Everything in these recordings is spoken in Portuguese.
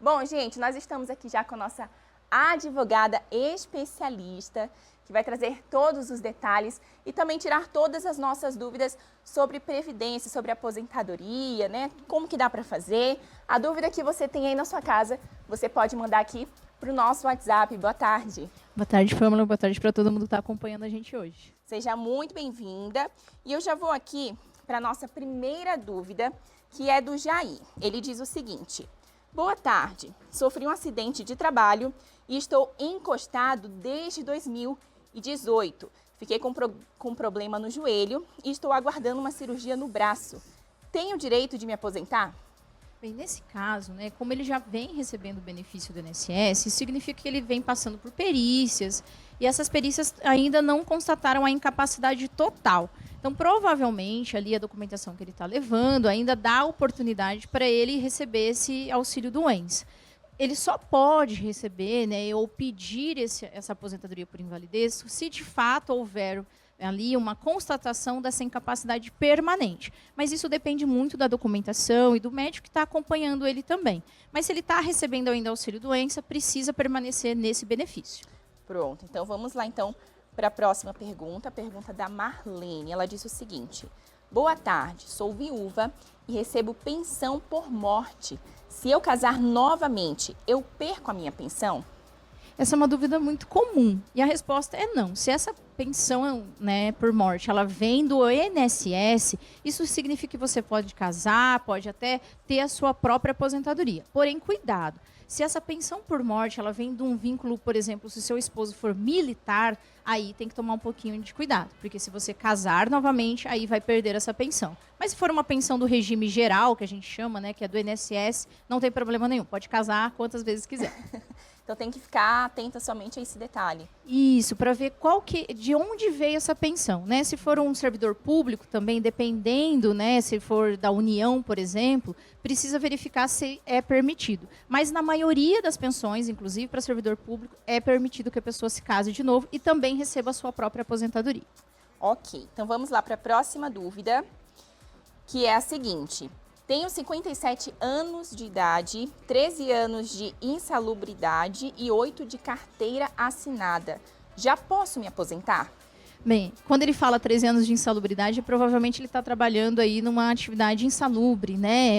Bom, gente, nós estamos aqui já com a nossa advogada especialista, que vai trazer todos os detalhes e também tirar todas as nossas dúvidas sobre previdência, sobre aposentadoria, né? Como que dá para fazer. A dúvida que você tem aí na sua casa, você pode mandar aqui para o nosso WhatsApp. Boa tarde. Boa tarde, Pâmela. Boa tarde para todo mundo que está acompanhando a gente hoje. Seja muito bem-vinda. E eu já vou aqui para a nossa primeira dúvida, que é do Jair. Ele diz o seguinte: boa tarde, sofri um acidente de trabalho e estou encostado desde 2018. Fiquei com problema no joelho e estou aguardando uma cirurgia no braço. Tenho direito de me aposentar? Bem, nesse caso, né, como ele já vem recebendo o benefício do INSS, isso significa que ele vem passando por perícias e essas perícias ainda não constataram a incapacidade total. Então, provavelmente, ali a documentação que ele está levando ainda dá oportunidade para ele receber esse auxílio-doença. Ele só pode receber, né, ou pedir essa aposentadoria por invalidez se de fato houver ali uma constatação dessa incapacidade permanente. Mas isso depende muito da documentação e do médico que está acompanhando ele também. Mas se ele está recebendo ainda auxílio-doença, precisa permanecer nesse benefício. Pronto, então vamos lá então para a próxima pergunta, a pergunta da Marlene. Ela disse o seguinte: boa tarde, sou viúva e recebo pensão por morte. Se eu casar novamente, eu perco a minha pensão? Essa é uma dúvida muito comum e a resposta é não. Se essa pensão, né, por morte, ela vem do INSS, isso significa que você pode casar, pode até ter a sua própria aposentadoria. Porém, cuidado. Se essa pensão por morte ela vem de um vínculo, por exemplo, se seu esposo for militar, aí tem que tomar um pouquinho de cuidado, porque se você casar novamente, aí vai perder essa pensão. Mas se for uma pensão do regime geral, que a gente chama, né, que é do INSS, não tem problema nenhum, pode casar quantas vezes quiser. Então tem que ficar atenta somente a esse detalhe. Isso, para ver de onde veio essa pensão, né? Se for um servidor público também, dependendo, né? Se for da União, por exemplo, precisa verificar se é permitido. Mas na maioria das pensões, inclusive para servidor público, é permitido que a pessoa se case de novo e também receba a sua própria aposentadoria. Ok, então vamos lá para a próxima dúvida, que é a seguinte: tenho 57 anos de idade, 13 anos de insalubridade e 8 de carteira assinada. Já posso me aposentar? Bem, quando ele fala 13 anos de insalubridade, provavelmente ele está trabalhando aí numa atividade insalubre, né?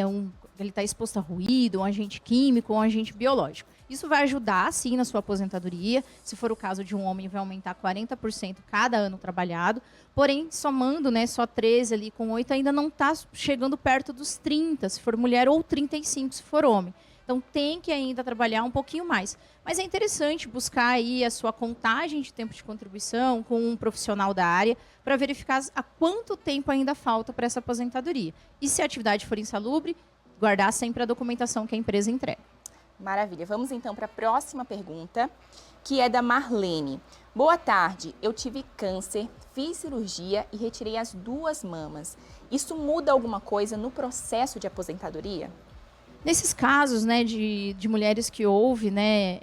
Ele está exposto a ruído, um agente químico, um agente biológico. Isso vai ajudar, sim, na sua aposentadoria. Se for o caso de um homem, vai aumentar 40% cada ano trabalhado. Porém, somando, né, só 13 ali com 8, ainda não está chegando perto dos 30, se for mulher, ou 35, se for homem. Então, tem que ainda trabalhar um pouquinho mais. Mas é interessante buscar aí a sua contagem de tempo de contribuição com um profissional da área para verificar há quanto tempo ainda falta para essa aposentadoria. E se a atividade for insalubre, guardar sempre a documentação que a empresa entrega. Maravilha. Vamos então para a próxima pergunta, que é da Marlene. Boa tarde, eu tive câncer, fiz cirurgia e retirei as 2 mamas. Isso muda alguma coisa no processo de aposentadoria? Nesses casos, né, de mulheres que houve, né,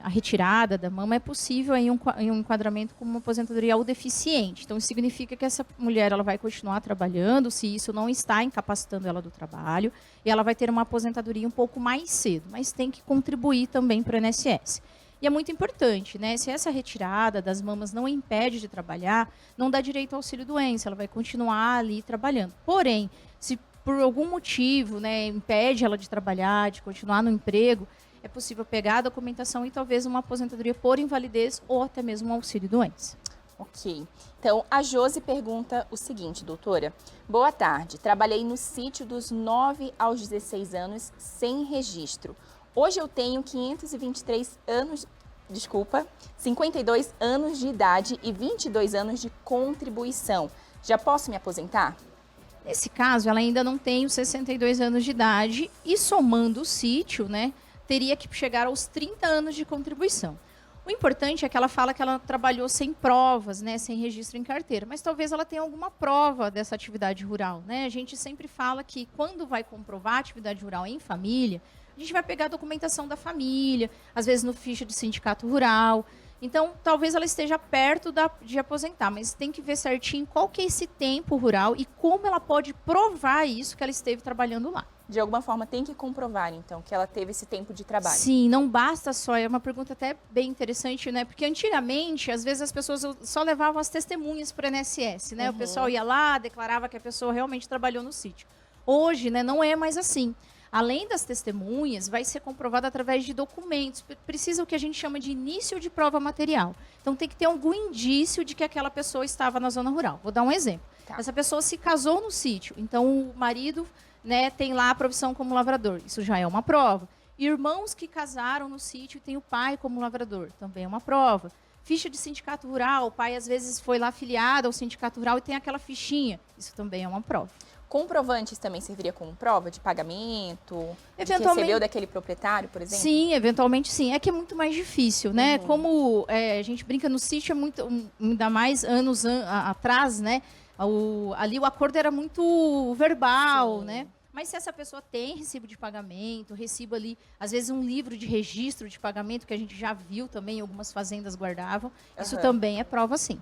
a retirada da mama, é possível aí um enquadramento como uma aposentadoria ao deficiente. Então, isso significa que essa mulher ela vai continuar trabalhando, se isso não está incapacitando ela do trabalho, e ela vai ter uma aposentadoria um pouco mais cedo, mas tem que contribuir também para o INSS. E é muito importante, né? Se essa retirada das mamas não impede de trabalhar, não dá direito ao auxílio-doença, ela vai continuar ali trabalhando. Porém, se por algum motivo, né, impede ela de trabalhar, de continuar no emprego, é possível pegar a documentação e talvez uma aposentadoria por invalidez ou até mesmo um auxílio-doença. Ok. Então, a Josi pergunta o seguinte, doutora. Boa tarde. Trabalhei no sítio dos 9 aos 16 anos sem registro. Hoje eu tenho 52 anos de idade e 22 anos de contribuição. Já posso me aposentar? Nesse caso, ela ainda não tem os 62 anos de idade e somando o sítio, né, teria que chegar aos 30 anos de contribuição. O importante é que ela fala que ela trabalhou sem provas, né, sem registro em carteira, mas talvez ela tenha alguma prova dessa atividade rural, né? A gente sempre fala que quando vai comprovar a atividade rural em família, a gente vai pegar a documentação da família, às vezes no ficha de sindicato rural. Então, talvez ela esteja perto de aposentar, mas tem que ver certinho qual que é esse tempo rural e como ela pode provar isso que ela esteve trabalhando lá. de alguma forma tem que comprovar, então, que ela teve esse tempo de trabalho. Sim, não basta só. É uma pergunta até bem interessante, né? Porque antigamente, às vezes, as pessoas só levavam as testemunhas para o INSS, né? O pessoal ia lá, declarava que a pessoa realmente trabalhou no sítio. Hoje, né, não é mais assim. Além das testemunhas, vai ser comprovado através de documentos. Precisa o que a gente chama de início de prova material. Então, tem que ter algum indício de que aquela pessoa estava na zona rural. Vou dar um exemplo. Tá. Essa pessoa se casou no sítio, então o marido, né, tem lá a profissão como lavrador. Isso já é uma prova. Irmãos que casaram no sítio e tem o pai como lavrador. Também é uma prova. Ficha de sindicato rural. O pai, às vezes, foi lá afiliado ao sindicato rural e tem aquela fichinha. Isso também é uma prova. Comprovantes também serviria como prova de pagamento? De que Eventualmente- recebeu daquele proprietário, por exemplo? Sim, eventualmente sim. É que é muito mais difícil, né? Como a gente brinca no sítio, é muito, ainda mais anos atrás, né? Ali o acordo era muito verbal, Sim. né? Mas se essa pessoa tem recibo de pagamento, recibo ali, às vezes um livro de registro de pagamento, que a gente já viu também, algumas fazendas guardavam, isso Aham. também é prova sim.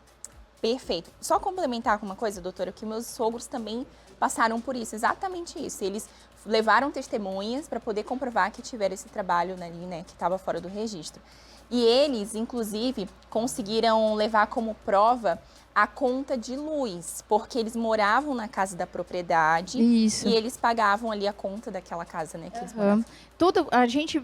Perfeito. Só complementar com uma coisa, doutora, que meus sogros também passaram por isso, exatamente isso. Eles levaram testemunhas para poder comprovar que tiveram esse trabalho ali, né, que estava fora do registro. E eles, inclusive, conseguiram levar como prova a conta de luz, porque eles moravam na casa da propriedade Isso. e eles pagavam ali a conta daquela casa, né, que eles moravam.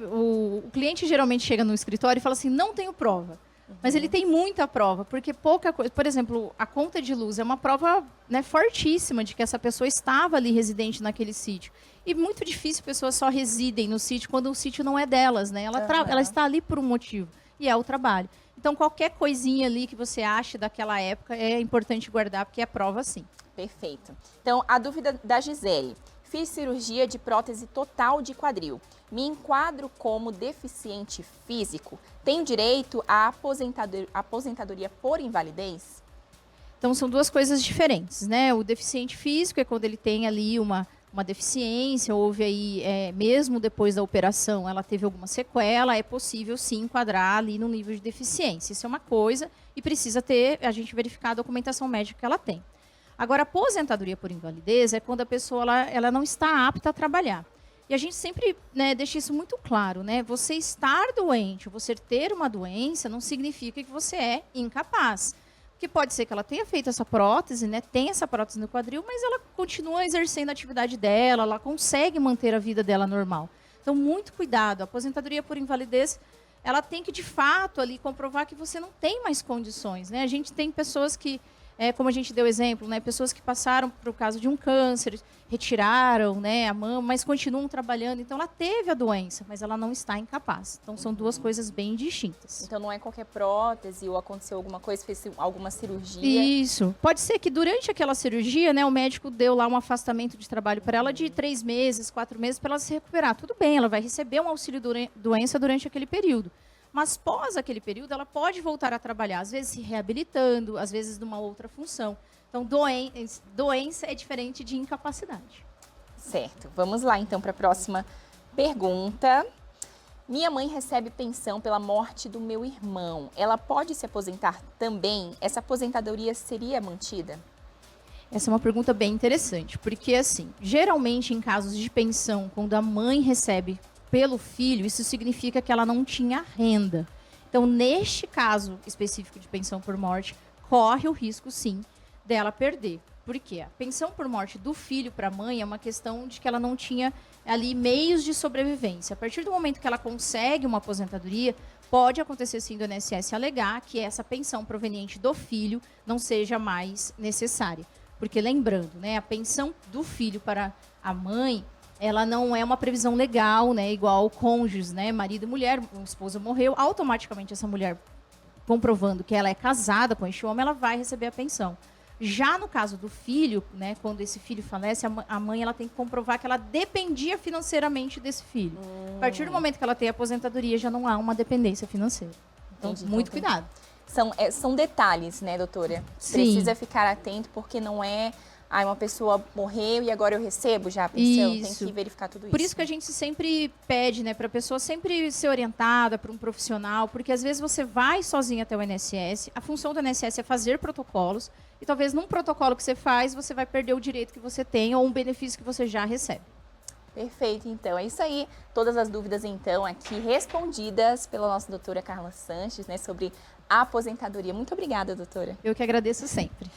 O cliente geralmente chega no escritório e fala assim, não tenho prova. Mas ele tem muita prova, porque pouca coisa... Por exemplo, a conta de luz é uma prova, né, fortíssima de que essa pessoa estava ali residente naquele sítio. E muito difícil pessoas só residem no sítio quando o sítio não é delas, né? Ela está ali por um motivo, e é o trabalho. Então, qualquer coisinha ali que você ache daquela época é importante guardar, porque é prova sim. Perfeito. Então, a dúvida da Gisele. Fiz cirurgia de prótese total de quadril. Me enquadro como deficiente físico? Tenho direito à aposentadoria por invalidez? Então, são duas coisas diferentes, né? O deficiente físico é quando ele tem ali uma deficiência, houve aí, mesmo depois da operação, ela teve alguma sequela, é possível sim enquadrar ali no nível de deficiência. Isso é uma coisa e precisa ter, a gente verificar a documentação médica que ela tem. Agora, a aposentadoria por invalidez é quando a pessoa ela não está apta a trabalhar. E a gente sempre, né, deixa isso muito claro, né? Você estar doente, você ter uma doença, não significa que você é incapaz. Porque pode ser que ela tenha feito essa prótese, né? Tem essa prótese no quadril, mas ela continua exercendo a atividade dela, ela consegue manter a vida dela normal. Então, muito cuidado. A aposentadoria por invalidez, ela tem que, de fato, ali comprovar que você não tem mais condições, né? A gente tem pessoas que, como a gente deu exemplo, né? Pessoas que passaram por causa de um câncer, retiraram, né, a mama, mas continuam trabalhando. Então, ela teve a doença, mas ela não está incapaz. Então, são duas coisas bem distintas. Então, não é qualquer prótese ou aconteceu alguma coisa, fez alguma cirurgia. Isso. Pode ser que durante aquela cirurgia, né, o médico deu lá um afastamento de trabalho para ela de 3 meses, 4 meses, para ela se recuperar. Tudo bem, ela vai receber um auxílio doença durante aquele período. Mas pós aquele período, ela pode voltar a trabalhar, às vezes se reabilitando, às vezes numa outra função. Então, doença é diferente de incapacidade. Certo. Vamos lá, então, para a próxima pergunta. Minha mãe recebe pensão pela morte do meu irmão. Ela pode se aposentar também? Essa aposentadoria seria mantida? Essa é uma pergunta bem interessante, porque, assim, geralmente em casos de pensão, quando a mãe recebe pelo filho, isso significa que ela não tinha renda. Então, neste caso específico de pensão por morte, corre o risco, sim, dela perder. Por quê? A pensão por morte do filho para a mãe é uma questão de que ela não tinha ali meios de sobrevivência. A partir do momento que ela consegue uma aposentadoria, pode acontecer sim do INSS alegar que essa pensão proveniente do filho não seja mais necessária. Porque lembrando, né, a pensão do filho para a mãe, ela não é uma previsão legal, né, igual cônjuges, né, marido e mulher, o esposo morreu, automaticamente essa mulher, comprovando que ela é casada com este homem, ela vai receber a pensão. Já no caso do filho, né, quando esse filho falece, a mãe ela tem que comprovar que ela dependia financeiramente desse filho. A partir do momento que ela tem a aposentadoria, já não há uma dependência financeira. Então, Entendi, muito então, cuidado. São detalhes, né, doutora? Sim. Precisa ficar atento, porque não é... uma pessoa morreu e agora eu recebo já a pensão. Isso. Tem que verificar tudo isso. Por isso que a gente sempre pede, né, para a pessoa sempre ser orientada por um profissional, porque às vezes você vai sozinha até o INSS, a função do INSS é fazer protocolos, e talvez num protocolo que você faz, você vai perder o direito que você tem ou um benefício que você já recebe. Perfeito, então. É isso aí. Todas as dúvidas, então, aqui respondidas pela nossa doutora Carla Sanches, né, sobre a aposentadoria. Muito obrigada, doutora. Eu que agradeço sempre.